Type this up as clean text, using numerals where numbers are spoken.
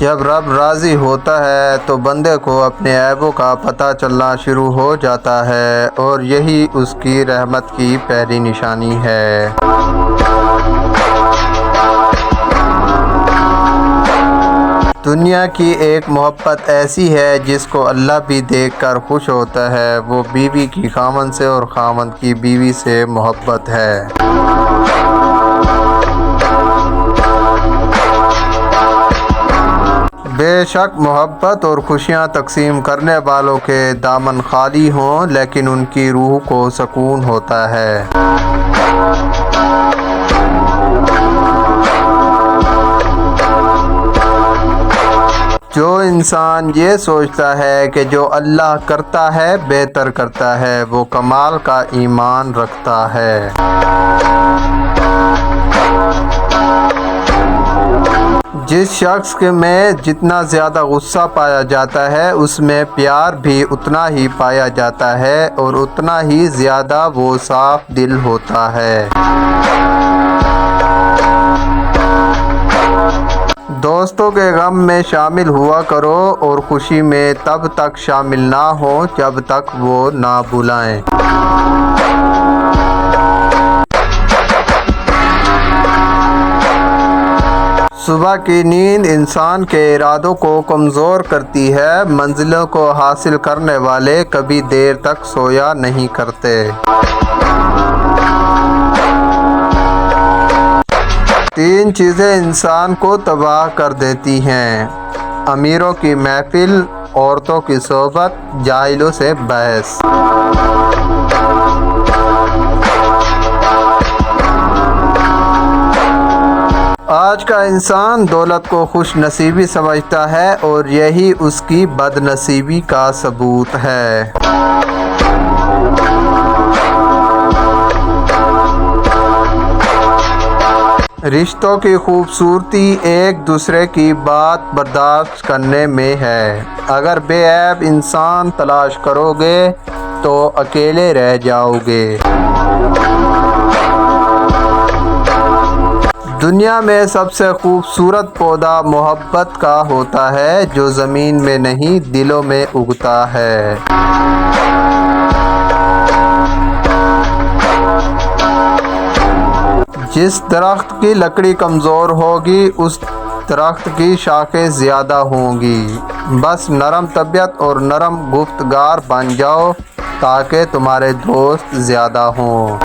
جب رب راضی ہوتا ہے تو بندے کو اپنے عیبوں کا پتہ چلنا شروع ہو جاتا ہے، اور یہی اس کی رحمت کی پہلی نشانی ہے۔ دنیا کی ایک محبت ایسی ہے جس کو اللہ بھی دیکھ کر خوش ہوتا ہے، وہ بیوی کی خاوند سے اور خاوند کی بیوی سے محبت ہے۔ بے شک محبت اور خوشیاں تقسیم کرنے والوں کے دامن خالی ہوں، لیکن ان کی روح کو سکون ہوتا ہے۔ جو انسان یہ سوچتا ہے کہ جو اللہ کرتا ہے بہتر کرتا ہے، وہ کمال کا ایمان رکھتا ہے۔ جس شخص میں جتنا زیادہ غصہ پایا جاتا ہے، اس میں پیار بھی اتنا ہی پایا جاتا ہے، اور اتنا ہی زیادہ وہ صاف دل ہوتا ہے۔ دوستوں کے غم میں شامل ہوا کرو، اور خوشی میں تب تک شامل نہ ہو جب تک وہ نہ بلائیں۔ صبح کی نیند انسان کے ارادوں کو کمزور کرتی ہے، منزلوں کو حاصل کرنے والے کبھی دیر تک سویا نہیں کرتے۔ تین چیزیں انسان کو تباہ کر دیتی ہیں: امیروں کی محفل، عورتوں کی صحبت، جاہلوں سے بحث۔ آج کا انسان دولت کو خوش نصیبی سمجھتا ہے، اور یہی اس کی بد نصیبی کا ثبوت ہے۔ رشتوں کی خوبصورتی ایک دوسرے کی بات برداشت کرنے میں ہے۔ اگر بے عیب انسان تلاش کرو گے تو اکیلے رہ جاؤ گے۔ دنیا میں سب سے خوبصورت پودا محبت کا ہوتا ہے، جو زمین میں نہیں دلوں میں اگتا ہے۔ جس درخت کی لکڑی کمزور ہوگی اس درخت کی شاخیں زیادہ ہوں گی۔ بس نرم طبیعت اور نرم گفتگار بن جاؤ تاکہ تمہارے دوست زیادہ ہوں۔